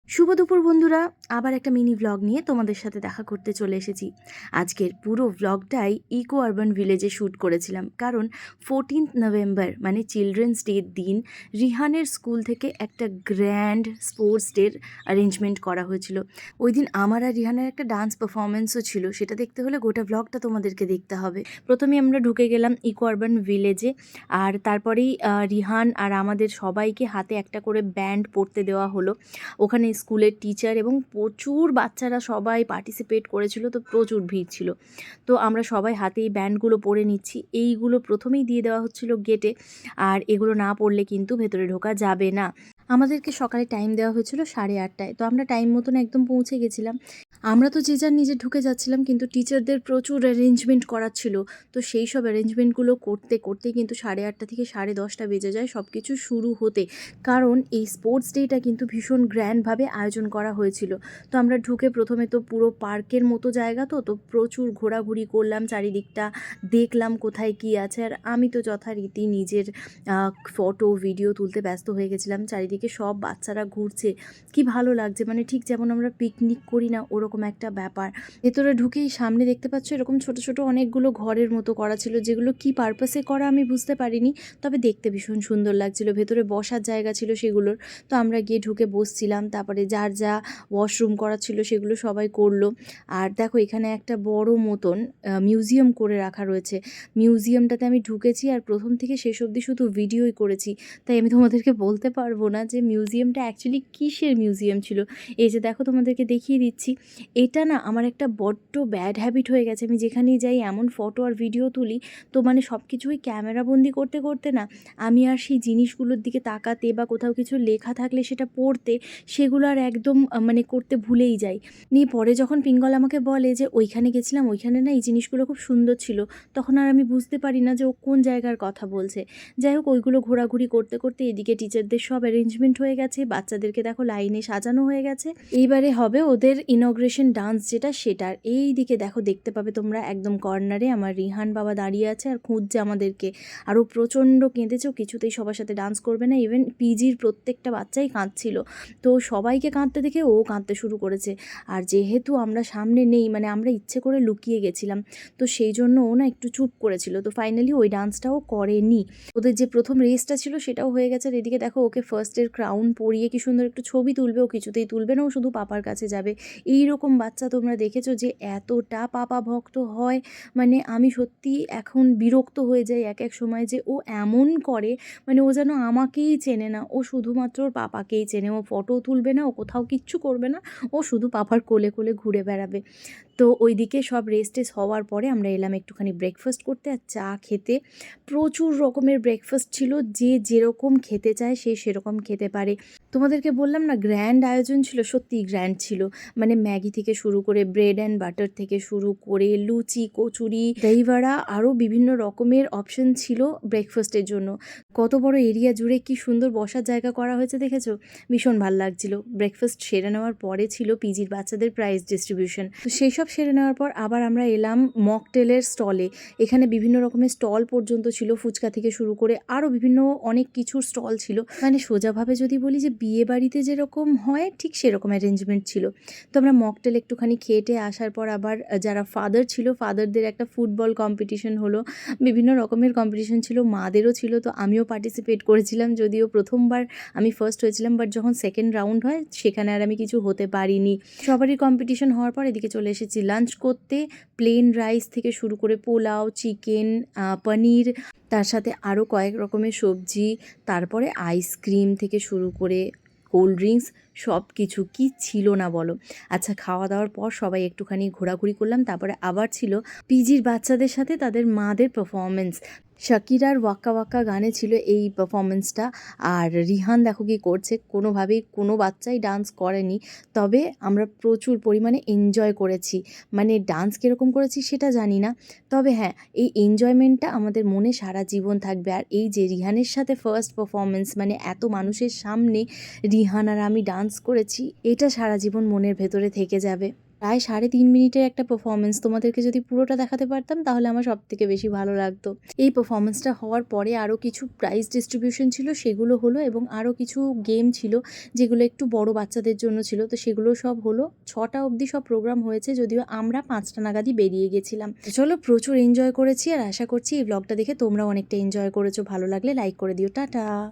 শুভ দুপুর বন্ধুরা, আবার একটা মিনি ভ্লগ নিয়ে তোমাদের সাথে দেখা করতে চলে এসেছি। আজকের পুরো ভ্লগটাই ইকো আরবান ভিলেজে শ্যুট করেছিলাম, কারণ 14th নভেম্বর মানে চিলড্রেন্স ডের দিন রিহানের স্কুল থেকে একটা গ্র্যান্ড স্পোর্টস ডের অ্যারেঞ্জমেন্ট করা হয়েছিল। ওই দিন আমার আর রিহানের একটা ডান্স পারফরমেন্সও ছিল। সেটা দেখতে হলে গোটা ভ্লগটা তোমাদেরকে দেখতে হবে। প্রথমে আমরা ঢুকে গেলাম ইকো আরবান ভিলেজে, আর তারপরেই রিহান আর আমাদের সবাইকে হাতে একটা করে ব্যান্ড পরতে দেওয়া হলো। ওখানে স্কুলের টিচার এবং প্রচুর বাচ্চারা সবাই পার্টিসিপেট করেছিল, তো প্রচুর ভিড় ছিল। তো আমরা সবাই হাতে এই ব্যান্ডগুলো পরে নিচ্ছি। এইগুলো প্রথমেই দিয়ে দেওয়া হচ্ছিল গেটে, আর এগুলো না পড়লে কিন্তু ভেতরে ঢোকা যাবে না। আমাদেরকে সকালে টাইম দেওয়া হয়েছিল 8:30টায়, তো আমরা টাইম মতন একদম পৌঁছে গেছিলাম। আমরা তো যে যার নিজে ঢুকে যাচ্ছিলাম, কিন্তু টিচারদের প্রচুর অ্যারেঞ্জমেন্ট করার ছিল। তো সেই সব অ্যারেঞ্জমেন্টগুলো করতে করতে কিন্তু 8:30 থেকে 10:30 বেজে যায় সব কিছু শুরু হতে, কারণ এই স্পোর্টস ডেটা কিন্তু ভীষণ গ্র্যান্ডভাবে আয়োজন করা হয়েছিল। তো আমরা ঢুকে প্রথমে তো পুরো পার্কের মতো জায়গা, তো প্রচুর ঘোরাঘুরি করলাম, চারিদিকটা দেখলাম কোথায় কি আছে। আর আমি তো যথারীতি নিজের ফটো ভিডিও তুলতে ব্যস্ত হয়ে গেছিলাম। চারিদিকে সব বাচ্চারা ঘুরছে, কি ভালো লাগছে, মানে ঠিক যেমন আমরা পিকনিক করি না ওরকম একটা ব্যাপার। ভেতরে ঢুকেই সামনে দেখতে পাচ্ছ এরকম ছোট ছোট অনেকগুলো ঘরের মতো করা ছিল, যেগুলো কি পারপাসে করা আমি বুঝতে পারিনি, তবে দেখতে ভীষণ সুন্দর লাগছিল। ভেতরে বসার জায়গা ছিল সেগুলোর, তো আমরা গিয়ে ঢুকে বসছিলাম। তারপরে যার যা ওয়াশরুম করা ছিল সেগুলো সবাই করলো। আর দেখো এখানে একটা বড় মতন মিউজিয়াম করে রাখা রয়েছে। মিউজিয়ামটাতে আমি ঢুকেছি আর প্রথম থেকে শেষ অবধি শুধু ভিডিওই করেছি, তাই আমি তোমাদেরকে বলতে পারবো না যে মিউজিয়ামটা অ্যাকচুয়ালি কিসের মিউজিয়াম ছিল। এই যে দেখো তোমাদেরকে দেখিয়ে দিচ্ছি। এটা না আমার একটা বড্ড ব্যাড হ্যাবিট হয়ে গেছে। আমি যেখানেই যাই এমন ফটো আর ভিডিও তুলি, তো মানে সব কিছুই ক্যামেরাবন্দি করতে করতে না আমি আর সেই জিনিসগুলোর দিকে তাকাতে বা কোথাও কিছু লেখা থাকলে সেটা পড়তে, সেগুলো আর একদম মানে করতে ভুলেই যাই। নিয়ে পরে যখন পিঙ্গল আমাকে বলে যে ওইখানে গেছিলাম, ওইখানে না এই জিনিসগুলো খুব সুন্দর ছিল, তখন আর আমি বুঝতে পারি না যে ও কোন জায়গার কথা বলছে। যাই হোক, ওইগুলো ঘোরাঘুরি করতে করতে এদিকে টিচারদের সব অ্যারেঞ্জমেন্ট হয়ে গেছে, বাচ্চাদেরকে দেখো লাইনে সাজানো হয়ে গেছে। এইবারে হবে ওদের ইনগ্রেশন ডান্স, যেটা সেটার এই দিকে দেখো দেখতে পাবে তোমরা একদম কর্নারে আমার রিহান বাবা দাঁড়িয়ে আছে আর খুঁজছে আমাদেরকে। আরও প্রচণ্ড কেঁদেছে, কিছুতেই সবার সাথে ডান্স করবে না। ইভেন পিজির প্রত্যেকটা বাচ্চাই কাঁদছিল, তো সবাইকে কাঁদতে দেখে ও কাঁদতে শুরু করেছে। আর যেহেতু আমরা সামনে নেই, মানে আমরা ইচ্ছে করে লুকিয়ে গেছিলাম, তো সেই জন্য ও না একটু চুপ করেছিল। তো ফাইনালি ওই ডান্সটাও করেনি। ওদের যে প্রথম রেসটা ছিল সেটাও হয়ে গেছে। আর এদিকে দেখো ওকে ফার্স্টের ক্রাউন পরিয়ে কি সুন্দর একটু ছবি তুলবে, ও কিছুতেই তুলবে না, ও শুধু পাপার কাছে যাবে। এই রকম বাচ্চা তোমরা দেখেছো যে এতটা পাপা ভক্ত হয়, মানে আমি সত্যি এখন বিরক্ত হয়ে যাই এক এক সময় যে ও এমন করে, মানে ও যেন আমাকেই চেনে না, ও শুধুমাত্র ওর পাপাকেই চেনে। ও ফটো তুলবে না, ও কোথাও কিচ্ছু করবে না, ও শুধু পাপার কোলে কোলে ঘুরে বেড়াবে। তো ওইদিকে সব রেস্ট হওয়ার পরে আমরা এলাম একটুখানি ব্রেকফাস্ট করতে আর চা খেতে। প্রচুর রকমের ব্রেকফাস্ট ছিল, যে যেরকম খেতে চায় সে সেরকম খেতে পারে। তোমাদেরকে বললাম না গ্র্যান্ড আয়োজন ছিল, সত্যিই গ্র্যান্ড ছিল। মানে ম্যাগি থেকে শুরু করে ব্রেড অ্যান্ড বাটার থেকে শুরু করে লুচি, কচুরি, দইবড়া, আরও বিভিন্ন রকমের অপশন ছিল ব্রেকফাস্টের জন্য। কত বড় এরিয়া জুড়ে কি সুন্দর বসার জায়গা করা হয়েছে দেখেছো, ভীষণ ভালো লাগছিল। ব্রেকফাস্ট সেরে নেওয়ার পরে ছিল পিজির বাচ্চাদের প্রাইজ ডিস্ট্রিবিউশন। তো সেই সব সেরে নেওয়ার পর আবার আমরা এলাম মকটেলের স্টলে। এখানে বিভিন্ন রকমের স্টল পর্যন্ত ছিল, ফুচকা থেকে শুরু করে আরও বিভিন্ন অনেক কিছুর স্টল ছিল। মানে সোজাভাবে যদি বলি যে বিয়ে বাড়িতে যেরকম হয় ঠিক সেরকম অ্যারেঞ্জমেন্ট ছিল। তো আমরা মকটেল একটুখানি খেটে আসার পর আবার যারা ফাদার ছিল, ফাদারদের একটা ফুটবল কম্পিটিশন হলো, বিভিন্ন রকমের কম্পিটিশন ছিল, মাদেরও ছিল। তো আমিও পার্টিসিপেট করেছিলাম, যদিও প্রথমবার আমি ফার্স্ট হয়েছিলাম, বাট যখন সেকেন্ড রাউন্ড হয় সেখানে আর আমি কিছু হতে পারিনি। সবারই কম্পিটিশন হওয়ার পর এদিকে চলে এসেছি লাঞ্চ করতে। প্লেন রাইস থেকে শুরু করে পোলাও, চিকেন, পনির, তার সাথে আরও কয়েক রকমের সবজি, তারপরে আইসক্রিম থেকে শুরু করে কোল্ড ড্রিঙ্কস, সব কিছু কি ছিল না বলো। আচ্ছা, খাওয়া দাওয়ার পর সবাই একটুখানি ঘোরাঘুরি করলাম, তারপরে আবার ছিল পিজির বাচ্চাদের সাথে তাদের মাদের পারফরমেন্স। শাকিরার ওয়াক্কা ওয়াক্কা গানে ছিল এই পারফরমেন্সটা। আর রিহান দেখো কি করছে, কোনোভাবেই কোনো বাচ্চাই ডান্স করেনি, তবে আমরা প্রচুর পরিমাণে এনজয় করেছি। মানে ডান্স কীরকম করেছি সেটা জানি না, তবে হ্যাঁ এই এনজয়মেন্টটা আমাদের মনে সারা জীবন থাকবে। আর এই যে রিহানের সাথে ফার্স্ট পারফরমেন্স, মানে এত মানুষের সামনে রিহান আর আমি ডান্স করেছি, এটা সারা জীবন মনের ভেতরে থেকে যাবে। প্রায় 3.5 মিনিটের একটা পারফরম্যান্স, তোমাদেরকে যদি পুরোটা দেখাতে পারতাম তাহলে আমার সবথেকে বেশি ভালো লাগতো। এই পারফরম্যান্সটা হওয়ার পরে আরও কিছু প্রাইজ ডিস্ট্রিবিউশন ছিল, সেগুলো হলো, এবং আরও কিছু গেম ছিল যেগুলো একটু বড় বাচ্চাদের জন্য ছিল, তো সেগুলো সব হলো। 6টা অবধি সব প্রোগ্রাম হয়েছে, যদিও আমরা 5টা নাগাদই বেরিয়ে গেছিলাম। তো চলো, প্রচুর এনজয় করেছি, আর আশা করছি এই ব্লগটা দেখে তোমরাও অনেকটা এনজয় করেছো। ভালো লাগলে লাইক করে দিও। টাটা।